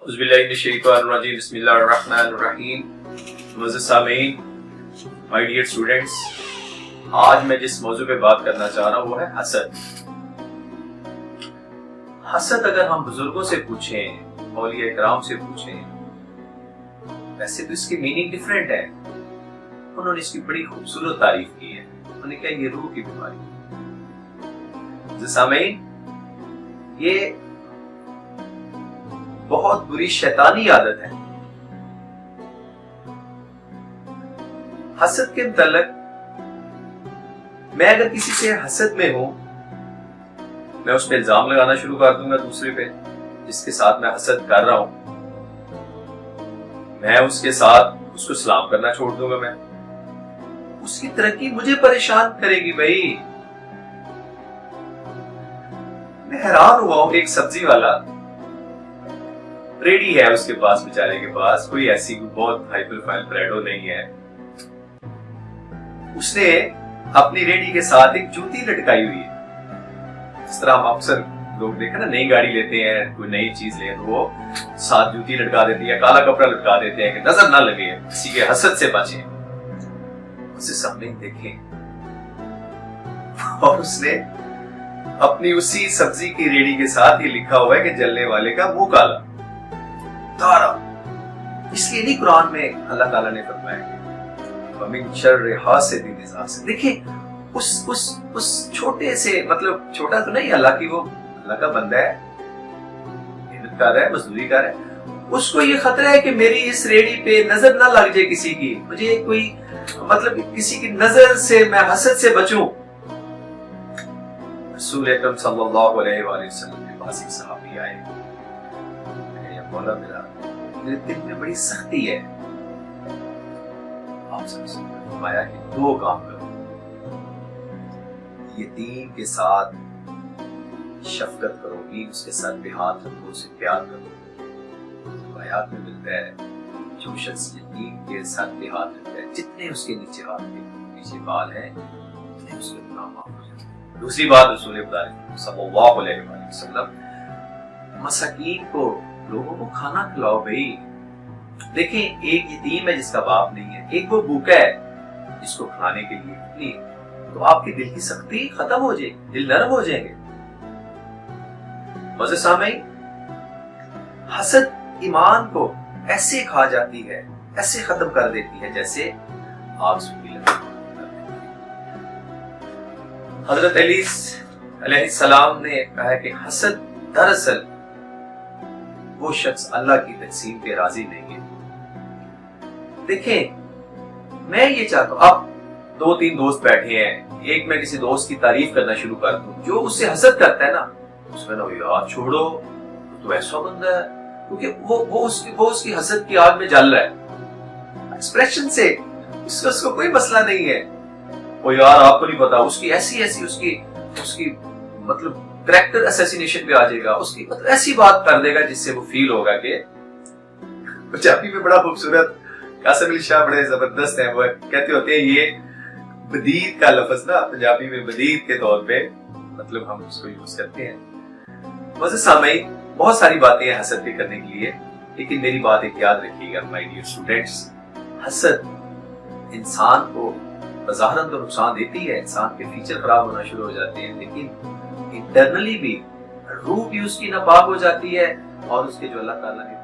बिस्मिल्लाहिर्रहमानिर्रहीम। मुअज़्ज़िज़ सामीन, my dear students, आज मैं जिस मौजू पे बात करना चाह रहा हूँ वो है हसद। हसद अगर हम बुजुर्गों से पूछें, औलिया इकराम से पूछें, वैसे तो इसकी मीनिंग डिफरेंट है। उन्होंने इसकी बड़ी खूबसूरत तारीफ की है। उन्होंने कहा ये रूह की बीमारी है। सामीन, ये बहुत बुरी शैतानी आदत है। हसद के मुतल्लिक मैं अगर किसी से हसद में हूं, मैं उस पर इल्जाम लगाना शुरू कर दूंगा दूसरे पे, जिसके साथ मैं हसद कर रहा हूं। मैं उसके साथ उसको सलाम करना छोड़ दूंगा। मैं उसकी तरक्की मुझे परेशान करेगी। भाई, मैं हैरान हुआ हूं। एक सब्जी वाला रेडी है, उसके पास, बेचारे के पास कोई ऐसी बहुत हाई प्रोफाइल ब्रांडो नहीं है। उसने अपनी रेडी के साथ एक जूती लटकाई हुई है। इस तरह हम अक्सर लोग देखे ना, नई गाड़ी लेते हैं, कोई नई चीज ले, तो वो साथ जूती लटका देती है, काला कपड़ा लटका देते हैं कि नजर ना लगे, किसी के हसद से बचें। उसे सामने देखें और उसने अपनी उसी सब्जी की रेडी के साथ ही लिखा हुआ है कि जलने वाले का मुंह काला तारा। इसलिए नहीं कुरान में अल्लाह ताला ने फरमाया वमिन शर्रि हासिदिन इज़ा हसद। देखिए उस छोटे से, मतलब छोटा तो नहीं, अल्लाह की, वो अल्लाह का बंदा है, मेहनत कर रहा है, मजदूरी कर रहा है। उसको ये खतरा है कि मेरी इस रेडी पे नजर ना लग जाए किसी की, मुझे कोई, मतलब किसी की नजर से मैं हसद से बचूं। रसूल अकरम सल्लल्लाहु अलैहि वसल्लम के पास एक सहाबी आए, मौला मेरे दिल में बड़ी सख्ती है। आप सबसे फरमाया कि दो काम करो, यतीम के साथ शफकत करो, उसके साथ पे हाथ रखो, उसे प्यार करो। आयात में मिलता है जो शख्स यतीम के साथ पे हाथ रखता है, जितने उसके नीचे हाथ के पीछे बाल हैं, उतने उसके गुनाह माफ हो जाते हैं। दूसरी बात, रसूल सल्लल्लाहु अलैहि वसल्लम मसाकीन को, लोगों को खाना खिलाओ। भाई देखें, एक यतीम है जिसका बाप नहीं है, एक वो भूखा है जिसको खाने के लिए नहीं, तो आपके दिल की सख्ती खत्म हो जाएगी, दिल नरम हो जाएंगे। मज़े सामीन, हसद ईमान को ऐसे खा जाती है, ऐसे खत्म कर देती है जैसे आग सूखी लगती है। हजरत अली अलैहिस्सलाम ने कहा है कि हसद दरअसल वो शख्स अल्लाह की तकसीम पे राजी नहीं है। देखें, मैं ये चाहता हूं, अब दो तीन दोस्त बैठे हैं, एक मैं किसी दोस्त की तारीफ करना शुरू कर दूं, जो उससे हसद करता है ना, उसमें ना यार छोड़ो, तो ऐसा बंदा है, क्योंकि वो उसकी हसद की आग में जल रहा है। एक्सप्रेशन से उसको कोई मसला नहीं है। वो यार आपको नहीं पता, उसकी ऐसी उसकी मतलब कैरेक्टर असैसिनेशन पे आ जाएगा, उसकी मतलब ऐसी बात कर देगा जिससे वो फील होगा कि पंजाबी में बड़ा खूबसूरत कासिम अली शाह बड़े जबरदस्त हैं। वो कहते होते हैं, ये बदीद का लफ्ज ना पंजाबी में बदीद के तौर पे मतलब हम उसको यूज करते हैं। वैसे सामईन, बहुत सारी बातें हैं हसद पे करने के लिए, लेकिन मेरी बात एक याद रखिएगा माय डियर स्टूडेंट्स, हसद इंसान को बज़ाहिरन तो नुकसान देती है, इंसान के फीचर खराब होना शुरू हो जाते हैं, लेकिन इंटरनली भी रूह भी उसकी नापाक हो जाती है और उसके जो अल्लाह ताला ने